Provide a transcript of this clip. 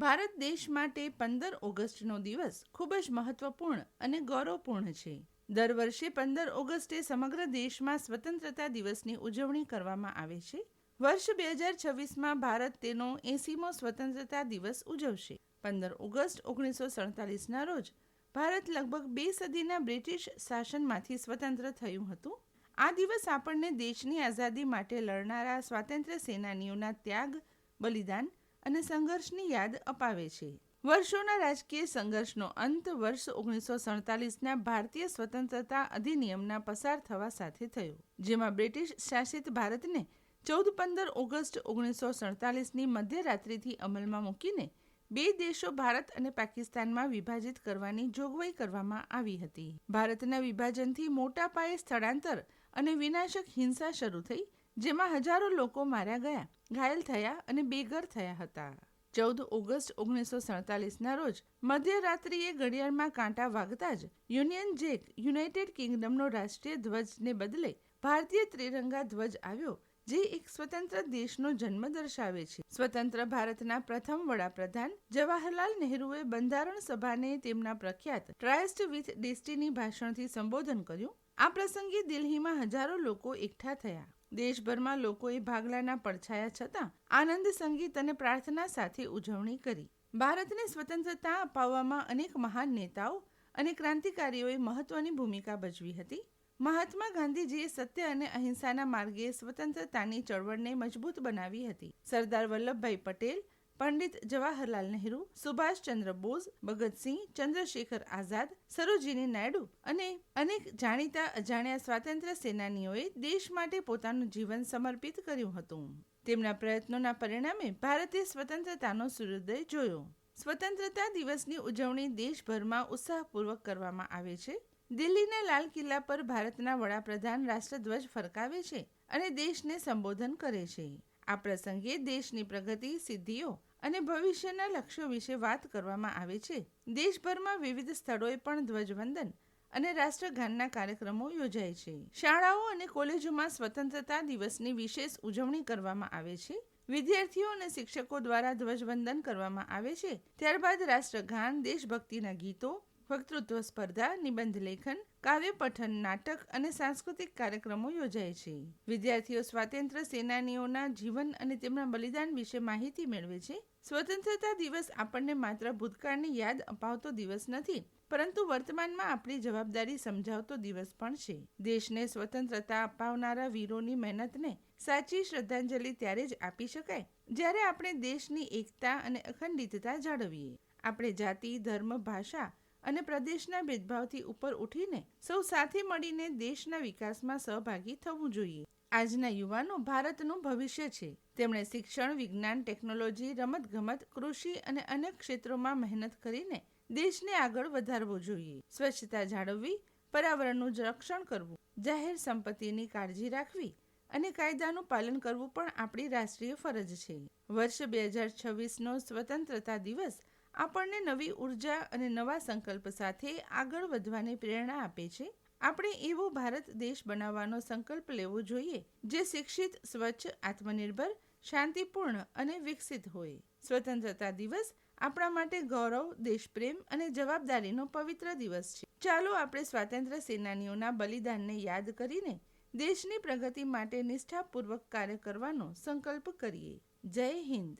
ભારત દેશ માટે 15 ઓગસ્ટનો દિવસ ખૂબ જ મહત્વપૂર્ણ અને ગૌરવપૂર્ણ છે. દર વર્ષે 15 ઓગસ્ટે સમગ્ર દેશમાં સ્વતંત્રતા દિવસની ઉજવણી કરવામાં આવે છે. વર્ષ 2026માં ભારત તેનો 80મો સ્વતંત્રતા દિવસ ઉજવશે. 15 ઓગસ્ટ 1947ના રોજ ભારત લગભગ 2 સદીના બ્રિટિશ શાસનમાંથી સ્વતંત્ર થયું હતું. આ દિવસ આપણને દેશની આઝાદી માટે લડનારા સ્વાતંત્ર્ય સેનાનીઓના ત્યાગ, બલિદાન અને સંઘર્ષની યાદ અપાવે છે. વર્ષોના રાજકીય સંઘર્ષનો અંત વર્ષ 1947ના ભારતીય સ્વતંત્રતા અધિનિયમના પસાર થવા સાથે થયો, જેમાં બ્રિટિશ શાસિત ભારતને 14-15 ઓગસ્ટ 1947ની મધ્યરાત્રિથી અમલમાં મૂકીને 2 દેશો ભારત અને પાકિસ્તાનમાં વિભાજિત કરવાની જોગવાઈ કરવામાં આવી હતી. ભારતના વિભાજનથી મોટા પાયે સ્થળાંતર અને વિનાશક હિંસા શરૂ થઈ, જેમાં હજારો લોકો માર્યા ગયા, ઘાયલ થયા અને બેઘર થયા હતા. 14 ઓગસ્ટ 1947ના રોજ મધ્યરાત્રિએ ઘડિયાળમાં કાંટા વાગતા જ યુનિયન જેક યુનાઇટેડ કિંગડમનો રાષ્ટ્રીય ધ્વજને બદલે ભારતીય ત્રિરંગા ધ્વજ આવ્યો, જે એક સ્વતંત્ર દેશનો જન્મ દર્શાવે છે. સ્વતંત્ર ભારતના પ્રથમ વડાપ્રધાન જવાહરલાલ નહેરુએ બંધારણ સભાને તેમના પ્રખ્યાત ટ્રાયસ્ટ વિથ ડેસ્ટિની ભાષણથી સંબોધન કર્યું. આ પ્રસંગે દિલ્હીમાં હજારો લોકો એકઠા થયા. દેશભરમાં લોકોએ ભાગલાના પડછાયા છતાં આનંદ, સંગીત અને પ્રાર્થના સાથે ઉજવણી કરી. ભારતને સ્વતંત્રતા અપાવવામાં અનેક મહાન નેતાઓ અને ક્રાંતિકારીઓએ મહત્વની ભૂમિકા ભજવી હતી. મહાત્મા ગાંધીજીએ સત્ય અને અહિંસાના માર્ગે સ્વતંત્રતાની ચળવળને મજબૂત બનાવી હતી. સરદાર વલ્લભભાઈ પટેલ, પંડિત જવાહરલાલ નહેરુ, સુભાષચંદ્ર બોઝ, ભગતસિંહ, ચંદ્રશેખર આઝાદ, સરોજિની નાયડુ અને અનેક જાણીતા અજાણ્યા સ્વાતંત્ર્ય સેનાનીઓએ દેશ માટે પોતાનું જીવન સમર્પિત કર્યું હતું. તેમના પ્રયત્નોના પરિણામે ભારતે સ્વતંત્રતાનો સૂર્યોદય જોયો. સ્વતંત્રતા દિવસની ઉજવણી દેશભરમાં ઉત્સાહપૂર્વક કરવામાં આવે છે. દિલ્હીના લાલ કિલ્લા પર ભારતના વડાપ્રધાન રાષ્ટ્રધ્વજ ફરકાવે છે અને દેશને સંબોધન કરે છે. આ પ્રસંગે દેશની પ્રગતિ, સિદ્ધિઓ અને ભવિષ્યના લક્ષ્યો વિશે વાત કરવામાં આવે છે. દેશભરમાં વિવિધ સ્થળોએ પણ ધ્વજવંદન અને રાષ્ટ્રગાનના કાર્યક્રમો યોજાય છે. શાળાઓ અને કોલેજોમાં સ્વતંત્રતા દિવસની વિશેષ ઉજવણી કરવામાં આવે છે. વિદ્યાર્થીઓ અને શિક્ષકો દ્વારા ધ્વજવંદન કરવામાં આવે છે. ત્યારબાદ રાષ્ટ્રગાન, દેશભક્તિના ગીતો, વક્તૃત્વ સ્પર્ધા, નિબંધ લેખન, કાવ્ય પઠન, નાટક અને સાંસ્કૃતિક કાર્યક્રમો યોજાય છે. વિદ્યાર્થીઓ સ્વાતંત્ર્ય સેનાનીઓના જીવન અને તેમના બલિદાન વિશે માહિતી મેળવે છે. સ્વતંત્રતા દિવસ આપણને માત્ર ભૂતકાળની યાદ અપાવતો દિવસ નથી, પરંતુ વર્તમાનમાં આપણી જવાબદારી સમજાવતો દિવસ પણ છે. દેશને સ્વતંત્રતા અપાવનારા વીરોની મહેનતને સાચી શ્રદ્ધાંજલિ ત્યારે જ આપી શકાય જ્યારે આપણે દેશની એકતા અને અખંડિતતા જાળવીએ. આપણે જાતિ, ધર્મ, ભાષા અને પ્રદેશના ભેદભાવથી ઉપર ઉઠીને સૌ સાથે મળીને દેશના વિકાસમાં સહભાગી થવું જોઈએ. આજના યુવાનો ભારતનું ભવિષ્ય છે. તેમણે શિક્ષણ, વિજ્ઞાન, ટેકનોલોજી, રમતગમત, કૃષિ અને અન્ય ક્ષેત્રોમાં મહેનત કરીને દેશને આગળ વધારવો જોઈએ. સ્વચ્છતા જાળવવી, પર્યાવરણનું રક્ષણ કરવું, જાહેર સંપત્તિની કાળજી રાખવી અને કાયદાનું પાલન કરવું પણ આપણી રાષ્ટ્રીય ફરજ છે. વર્ષ 2026નો સ્વતંત્રતા દિવસ આપણને નવી ઉર્જા અને નવા સંકલ્પ સાથે આગળ વધવાની પ્રેરણા આપે છે. આપણે એવો ભારત દેશ બનાવવાનો સંકલ્પ લેવો જોઈએ જે શિક્ષિત, સ્વચ્છ, આત્મનિર્ભર, શાંતિપૂર્ણ અને વિકસિત હોય. સ્વતંત્રતા દિવસ આપણા માટે ગૌરવ, દેશપ્રેમ અને જવાબદારીનો પવિત્ર દિવસ છે. ચાલો આપણે સ્વાતંત્ર્ય સેનાનીઓના બલિદાનને યાદ કરીને દેશની પ્રગતિ માટે નિષ્ઠાપૂર્વક કાર્ય કરવાનો સંકલ્પ કરીએ. જય હિન્દ.